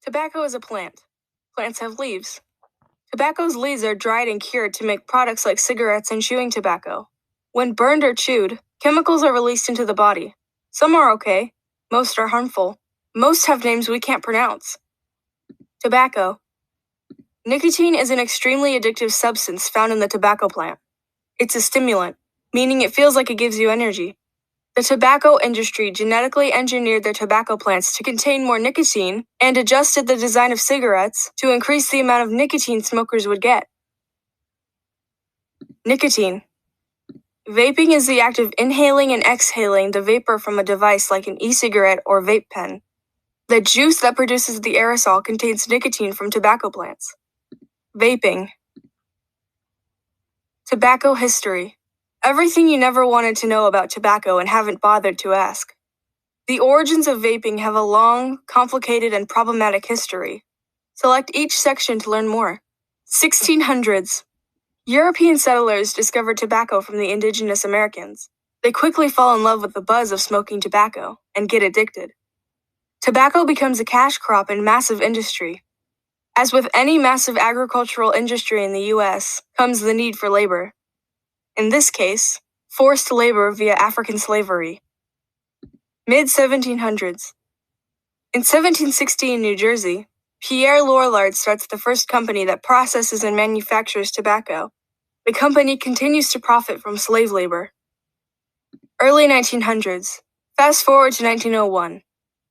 Tobacco is a plant. Plants have leaves. Tobacco's leaves are dried and cured to make products like cigarettes and chewing tobacco. When burned or chewed, chemicals are released into the body. Some are okay, most are harmful. Most have names we can't pronounce. Tobacco. Nicotine is an extremely addictive substance found in the tobacco plant. It's a stimulant, meaning it feels like it gives you energy. The tobacco industry genetically engineered their tobacco plants to contain more nicotine and adjusted the design of cigarettes to increase the amount of nicotine smokers would get. Nicotine. Vaping is the act of inhaling and exhaling the vapor from a device like an e-cigarette or vape pen. The juice that produces the aerosol contains nicotine from tobacco plants. Vaping. Tobacco history. Everything you never wanted to know about tobacco and haven't bothered to ask. The origins of vaping have a long, complicated, and problematic history. Select each section to learn more. 1600s. European settlers discovered tobacco from the indigenous Americans. They quickly fall in love with the buzz of smoking tobacco and get addicted. Tobacco becomes a cash crop and massive industry. As with any massive agricultural industry in the US, comes the need for labor. In this case, forced labor via African slavery. Mid-1700s. In 1760 in New Jersey, Pierre Lorillard starts the first company that processes and manufactures tobacco. The company continues to profit from slave labor. Early 1900s. Fast forward to 1901.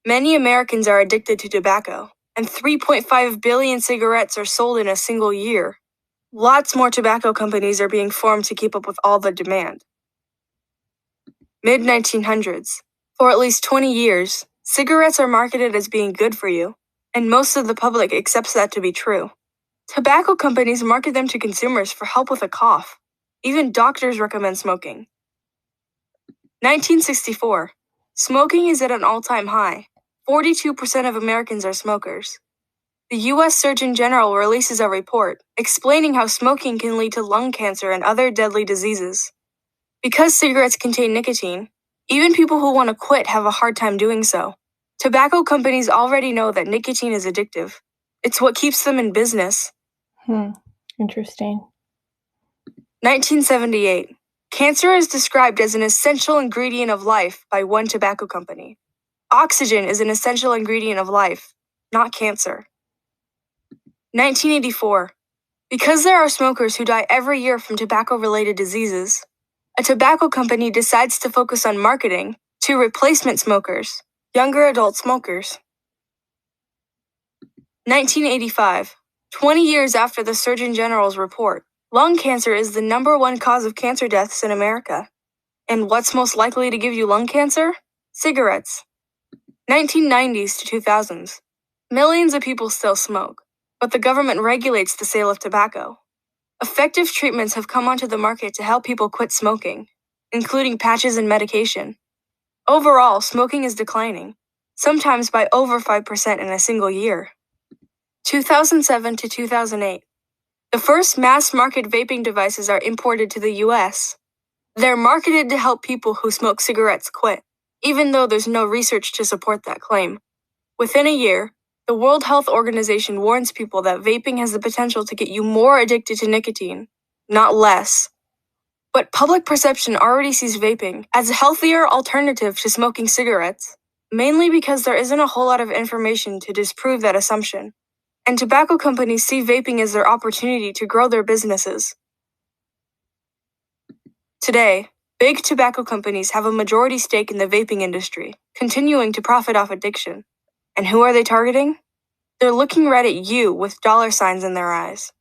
Many Americans are addicted to tobacco, and 3.5 billion cigarettes are sold in a single year. Lots more tobacco companies are being formed to keep up with all the demand. Mid-1900s. For at least 20 years, cigarettes are marketed as being good for you, and most of the public accepts that to be true. Tobacco companies market them to consumers for help with a cough. Even doctors recommend smoking. 1964. Smoking is at an all-time high. 42% of Americans are smokers. The U.S. Surgeon General releases a report explaining how smoking can lead to lung cancer and other deadly diseases. Because cigarettes contain nicotine, even people who want to quit have a hard time doing so. Tobacco companies already know that nicotine is addictive. It's what keeps them in business. Interesting. 1978. Cancer is described as an essential ingredient of life by one tobacco company. Oxygen is an essential ingredient of life, not cancer. 1984. Because there are smokers who die every year from tobacco-related diseases, a tobacco company decides to focus on marketing to replacement smokers, younger adult smokers. 1985. 20 years after the Surgeon General's report, lung cancer is the #1 cause of cancer deaths in America. And what's most likely to give you lung cancer? Cigarettes. 1990s to 2000s. Millions of people still smoke, but the government regulates the sale of tobacco. Effective treatments have come onto the market to help people quit smoking, including patches and medication. Overall, smoking is declining, sometimes by over 5% in a single year. 2007 to 2008. The first mass-market vaping devices are imported to the US. They're marketed to help people who smoke cigarettes quit, even though there's no research to support that claim. Within a year, the World Health Organization warns people that vaping has the potential to get you more addicted to nicotine, not less. But public perception already sees vaping as a healthier alternative to smoking cigarettes, mainly because there isn't a whole lot of information to disprove that assumption. And tobacco companies see vaping as their opportunity to grow their businesses. Today, big tobacco companies have a majority stake in the vaping industry, continuing to profit off addiction. And who are they targeting? They're looking right at you with dollar signs in their eyes.